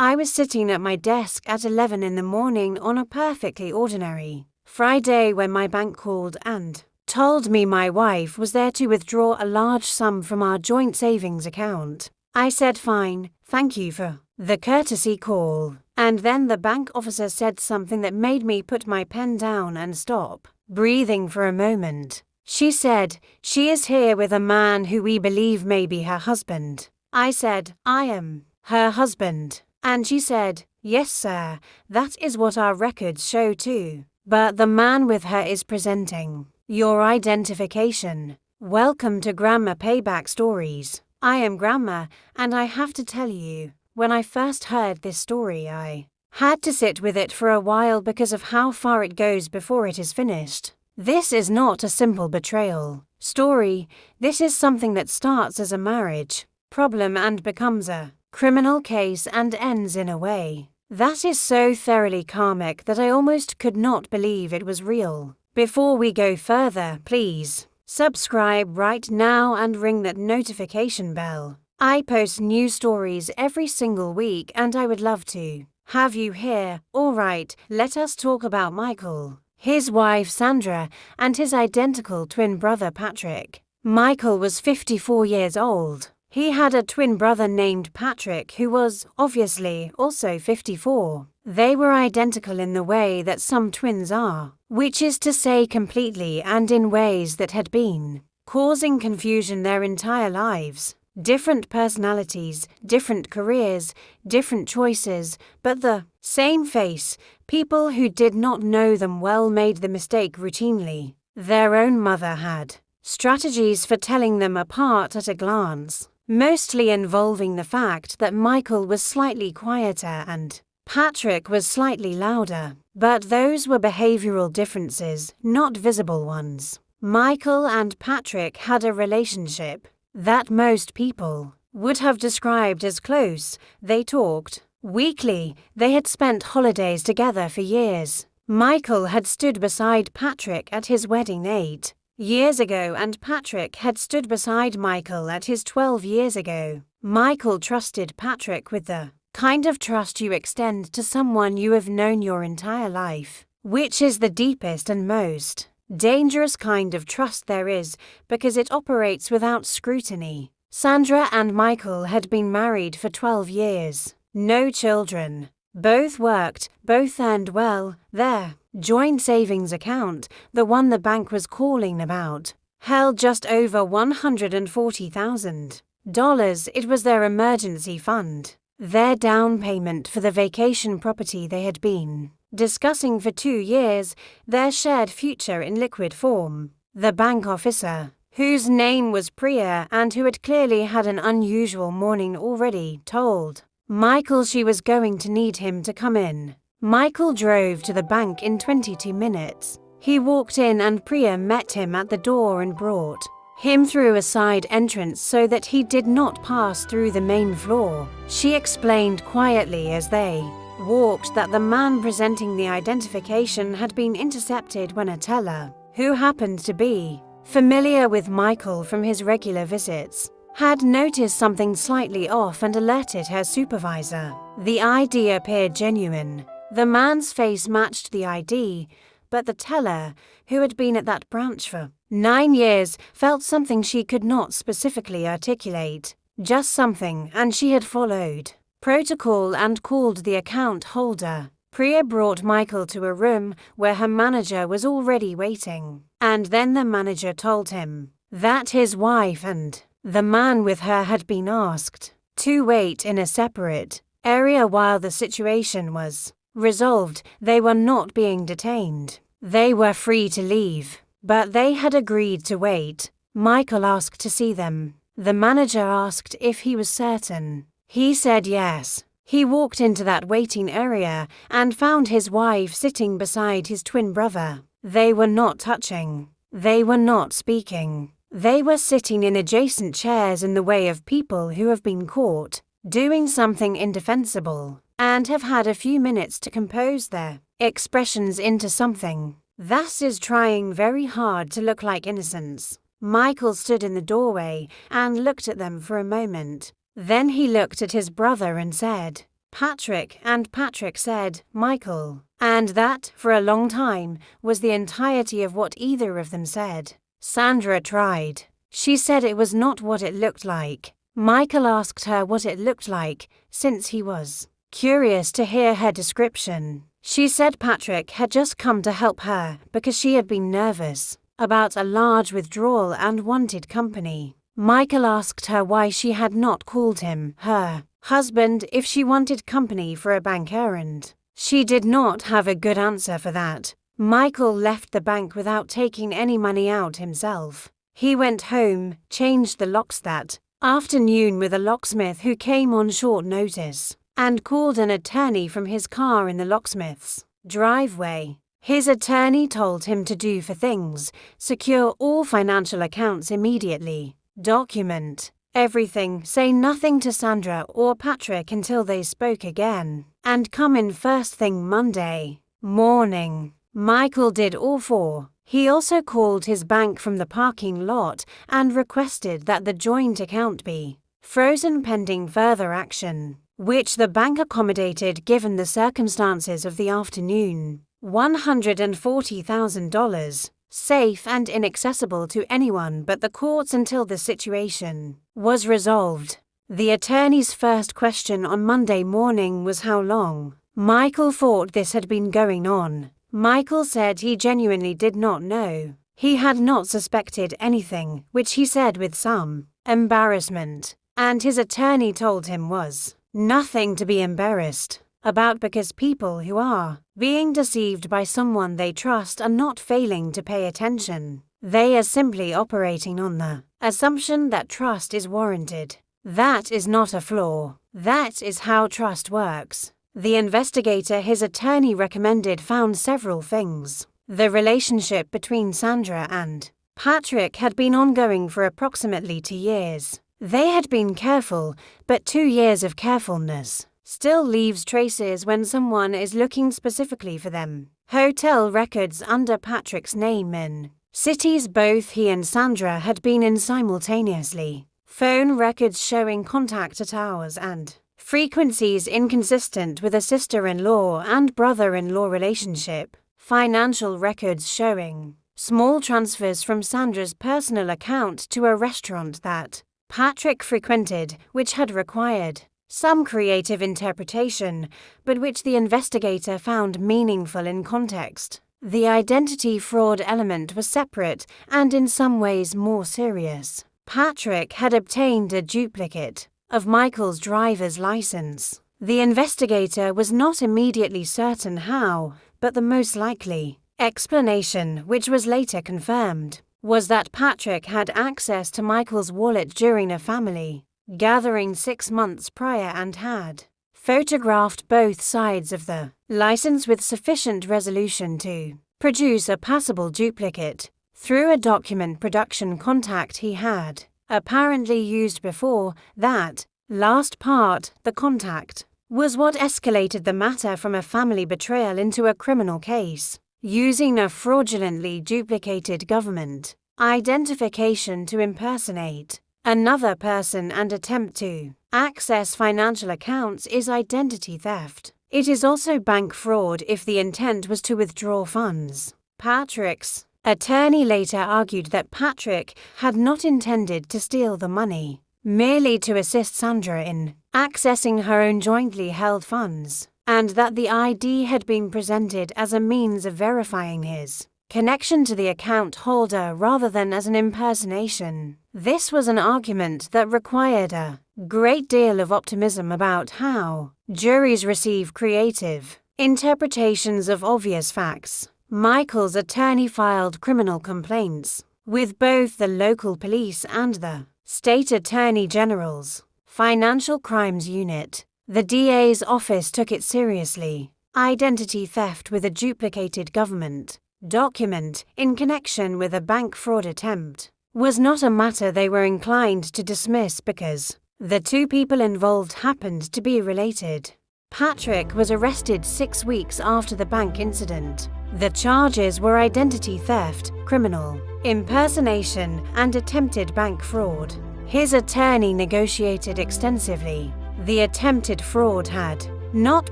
I was sitting at my desk at 11 in the morning on a perfectly ordinary Friday when my bank called and told me my wife was there to withdraw a large sum from our joint savings account. I said fine, thank you for the courtesy call. And then the bank officer said something that made me put my pen down and stop breathing for a moment. She said, "She is here with a man who we believe may be her husband." I said, "I am her husband." And she said, "Yes, sir, that is what our records show too. But the man with her is presenting your identification. Welcome to Grandma Payback Stories. I am Grandma, and I have to tell you, when I first heard this story, I had to sit with it for a while because of how far it goes before it is finished. This is not a simple betrayal story. This is something that starts as a marriage problem and becomes a criminal case and ends in a way that is so thoroughly karmic that I almost could not believe it was real. Before we go further, please subscribe right now and ring that notification bell. I post new stories every single week and I would love to have you here. Alright, let us talk about Michael, his wife Sandra, and his identical twin brother Patrick. Michael was 54 years old. He had a twin brother named Patrick who was, obviously, also 54. They were identical in the way that some twins are, which is to say completely and in ways that had been causing confusion their entire lives. Different personalities, different careers, different choices, but the same face. People who did not know them well made the mistake routinely. Their own mother had strategies for telling them apart at a glance, mostly involving the fact that Michael was slightly quieter and Patrick was slightly louder. But those were behavioral differences, not visible ones. Michael and Patrick had a relationship that most people would have described as close. They talked weekly. They had spent holidays together for years. Michael had stood beside Patrick at his wedding 8 years ago, and Patrick had stood beside Michael at his 12 years ago. Michael trusted Patrick with the kind of trust you extend to someone you have known your entire life, which is the deepest and most dangerous kind of trust there is because it operates without scrutiny. Sandra and Michael had been married for 12 years. No children. Both worked, both earned well. Their joint savings account, the one the bank was calling about, held just over $140,000. It was their emergency fund, their down payment for the vacation property they had been discussing for 2 years, their shared future in liquid form. The bank officer, whose name was Priya and who had clearly had an unusual morning already, told Michael she was going to need him to come in. Michael drove to the bank in 22 minutes. He walked in and Priya met him at the door and brought him through a side entrance so that he did not pass through the main floor. She explained quietly as they walked that the man presenting the identification had been intercepted when a teller, who happened to be familiar with Michael from his regular visits, had noticed something slightly off and alerted her supervisor. The ID appeared genuine. The man's face matched the ID, but the teller, who had been at that branch for 9 years, felt something she could not specifically articulate. Just something, and she had followed protocol and called the account holder. Priya brought Michael to a room where her manager was already waiting, and then the manager told him that his wife and the man with her had been asked to wait in a separate area while the situation was resolved. They were not being detained. They were free to leave, but they had agreed to wait. Michael asked to see them. The manager asked if he was certain. He said yes. He walked into that waiting area and found his wife sitting beside his twin brother. They were not touching. They were not speaking. They were sitting in adjacent chairs in the way of people who have been caught doing something indefensible and have had a few minutes to compose their expressions into something that is trying very hard to look like innocence. Michael stood in the doorway and looked at them for a moment. Then he looked at his brother and said, Patrick, and Patrick said, Michael, and that, for a long time, was the entirety of what either of them said. Sandra tried. She said it was not what it looked like. Michael asked her what it looked like, since he was curious to hear her description. She said Patrick had just come to help her because she had been nervous about a large withdrawal and wanted company. Michael asked her why she had not called him, her husband, if she wanted company for a bank errand. She did not have a good answer for that. Michael left the bank without taking any money out himself. He went home, changed the locks that afternoon with a locksmith who came on short notice, and called an attorney from his car in the locksmith's driveway. His attorney told him to do four things: secure all financial accounts immediately, document everything, say nothing to Sandra or Patrick until they spoke again, and come in first thing Monday morning. Michael did all four. He also called his bank from the parking lot and requested that the joint account be frozen pending further action, which the bank accommodated given the circumstances of the afternoon. $140,000, safe and inaccessible to anyone but the courts until the situation was resolved. The attorney's first question on Monday morning was how long Michael thought this had been going on. Michael said he genuinely did not know. He had not suspected anything, which he said with some embarrassment, and his attorney told him was nothing to be embarrassed about because people who are being deceived by someone they trust are not failing to pay attention. They are simply operating on the assumption that trust is warranted. That is not a flaw. That is how trust works. The investigator his attorney recommended found several things. The relationship between Sandra and Patrick had been ongoing for approximately 2 years. They had been careful, but 2 years of carefulness still leaves traces when someone is looking specifically for them. Hotel records under Patrick's name in cities both he and Sandra had been in simultaneously. Phone records showing contact at hours and frequencies inconsistent with a sister-in-law and brother-in-law relationship. Financial records showing small transfers from Sandra's personal account to a restaurant that Patrick frequented, which had required some creative interpretation, but which the investigator found meaningful in context. The identity fraud element was separate and in some ways more serious. Patrick had obtained a duplicate of Michael's driver's license. The investigator was not immediately certain how, but the most likely explanation, which was later confirmed, was that Patrick had access to Michael's wallet during a family gathering 6 months prior and had photographed both sides of the license with sufficient resolution to produce a passable duplicate through a document production contact he had apparently used before. That last part, the contact, was what escalated the matter from a family betrayal into a criminal case, using a fraudulently duplicated government identification to impersonate another person and attempt to access financial accounts is identity theft. It is also bank fraud if the intent was to withdraw funds. Patrick's attorney later argued that Patrick had not intended to steal the money, merely to assist Sandra in accessing her own jointly held funds, and that the ID had been presented as a means of verifying his connection to the account holder rather than as an impersonation. This was an argument that required a great deal of optimism about how juries receive creative interpretations of obvious facts. Michael's attorney filed criminal complaints with both the local police and the state attorney general's financial crimes unit. The DA's office took it seriously. Identity theft with a duplicated government document in connection with a bank fraud attempt was not a matter they were inclined to dismiss because the two people involved happened to be related. Patrick was arrested 6 weeks after the bank incident. The charges were identity theft, criminal impersonation, and attempted bank fraud. His attorney negotiated extensively. The attempted fraud had not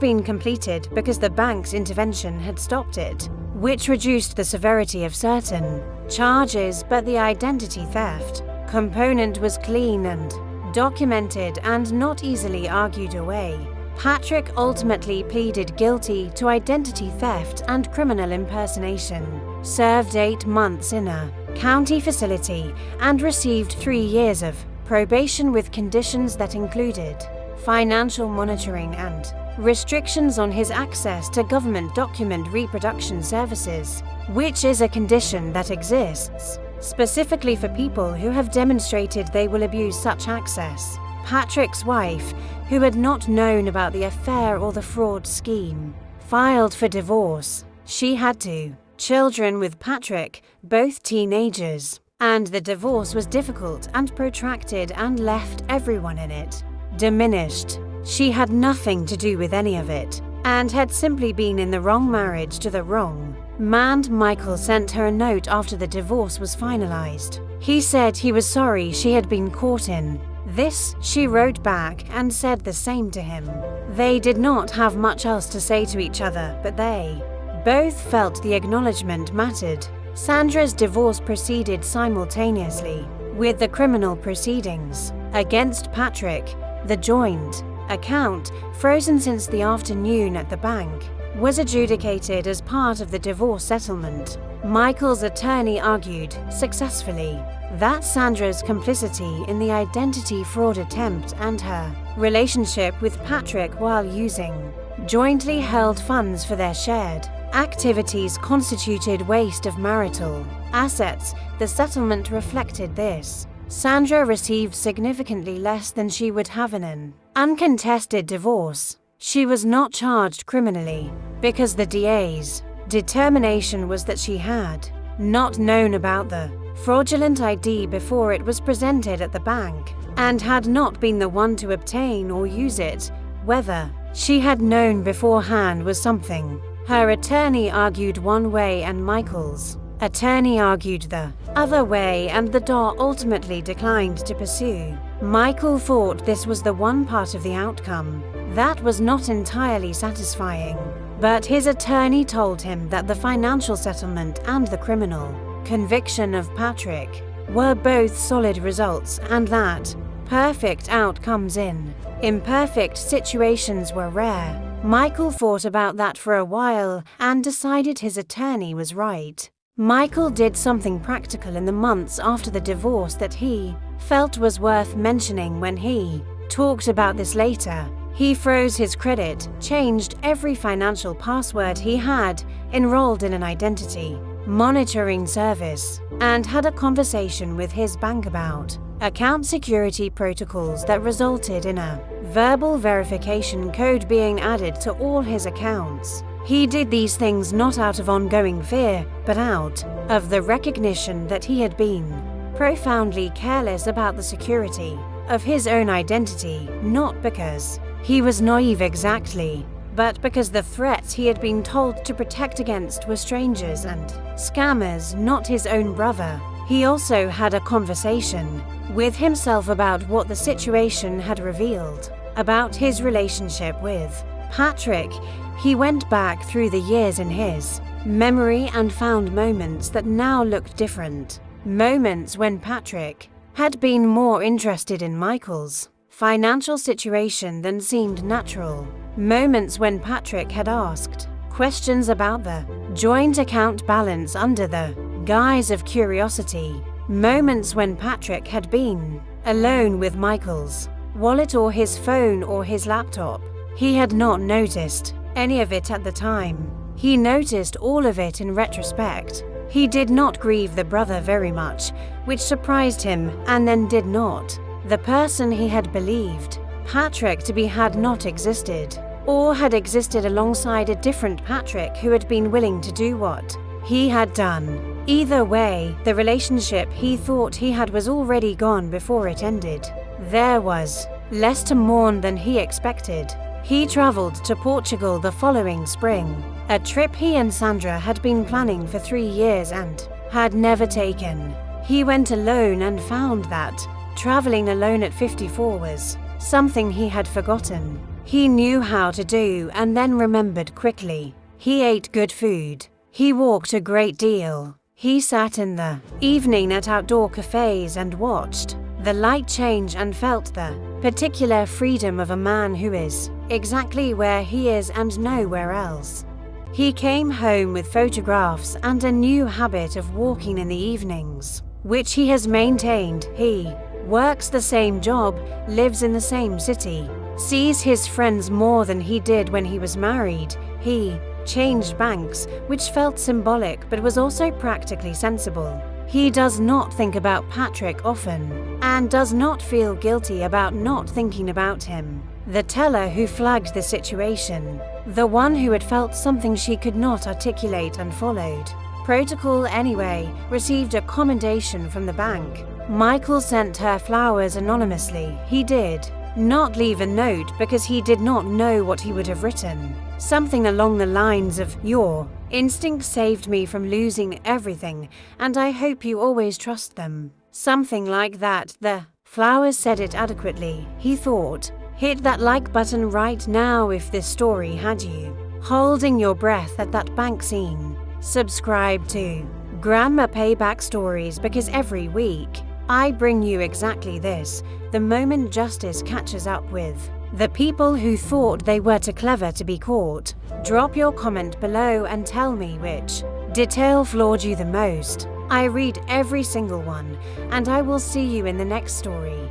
been completed because the bank's intervention had stopped it, which reduced the severity of certain charges, but the identity theft component was clean and documented and not easily argued away. Patrick ultimately pleaded guilty to identity theft and criminal impersonation, served 8 months in a county facility, and received 3 years of probation with conditions that included financial monitoring and restrictions on his access to government document reproduction services, which is a condition that exists specifically for people who have demonstrated they will abuse such access. Patrick's wife, who had not known about the affair or the fraud scheme, filed for divorce. She had 2 children with Patrick, both teenagers, and the divorce was difficult and protracted and left everyone in it diminished. She had nothing to do with any of it, and had simply been in the wrong marriage to the wrong man. Michael sent her a note after the divorce was finalized. He said he was sorry she had been caught in this. She wrote back and said the same to him. They did not have much else to say to each other, but they both felt the acknowledgement mattered. Sandra's divorce proceeded simultaneously with the criminal proceedings against Patrick. The joint account, frozen since the afternoon at the bank, was adjudicated as part of the divorce settlement. Michael's attorney argued, successfully, that Sandra's complicity in the identity fraud attempt and her relationship with Patrick while using jointly held funds for their shared activities constituted waste of marital assets. The settlement reflected this. Sandra received significantly less than she would have in an uncontested divorce. She was not charged criminally because the DA's determination was that she had not known about the fraudulent ID before it was presented at the bank and had not been the one to obtain or use it. Whether she had known beforehand was something her attorney argued one way and Michael's attorney argued the other way, and the DA ultimately declined to pursue. Michael thought this was the one part of the outcome that was not entirely satisfying, but his attorney told him that the financial settlement and the criminal conviction of Patrick were both solid results and that perfect outcomes in imperfect situations were rare. Michael thought about that for a while and decided his attorney was right. Michael did something practical in the months after the divorce that he felt was worth mentioning. When he talked about this later, he froze his credit, changed every financial password he had, enrolled in an identity monitoring service, and had a conversation with his bank about account security protocols that resulted in a verbal verification code being added to all his accounts. He did these things not out of ongoing fear, but out of the recognition that he had been profoundly careless about the security of his own identity, not because he was naive exactly, but because the threats he had been told to protect against were strangers and scammers, not his own brother. He also had a conversation with himself about what the situation had revealed about his relationship with Patrick. He went back through the years in his memory and found moments that now looked different. Moments when Patrick had been more interested in Michael's financial situation than seemed natural. Moments when Patrick had asked questions about the joint account balance under the guise of curiosity. Moments when Patrick had been alone with Michael's wallet or his phone or his laptop. He had not noticed any of it at the time. He noticed all of it in retrospect. He did not grieve the brother very much, which surprised him, and then did not. The person he had believed Patrick to be had not existed, or had existed alongside a different Patrick who had been willing to do what he had done. Either way, the relationship he thought he had was already gone before it ended. There was less to mourn than he expected. He traveled to Portugal the following spring, a trip he and Sandra had been planning for 3 years and had never taken. He went alone and found that traveling alone at 54 was something he had forgotten. he knew how to do and then remembered quickly. He ate good food. He walked a great deal. He sat in the evening at outdoor cafes and watched the light change and felt the particular freedom of a man who is exactly where he is and nowhere else. He came home with photographs and a new habit of walking in the evenings, which he has maintained. He works the same job, lives in the same city, sees his friends more than he did when he was married. He changed banks, which felt symbolic but was also practically sensible. He does not think about Patrick often, and does not feel guilty about not thinking about him. The teller who flagged the situation, the one who had felt something she could not articulate and followed protocol anyway, received a commendation from the bank. Michael sent her flowers anonymously. He did not leave a note because he did not know what he would have written. Something along the lines of, "Your instinct saved me from losing everything, and I hope you always trust them." Something like that. The flowers said it adequately, he thought. Hit that like button right now if this story had you holding your breath at that bank scene. Subscribe to Grandma Payback Stories because every week I bring you exactly this, the moment justice catches up with the people who thought they were too clever to be caught. Drop your comment below and tell me which detail floored you the most. I read every single one, and I will see you in the next story.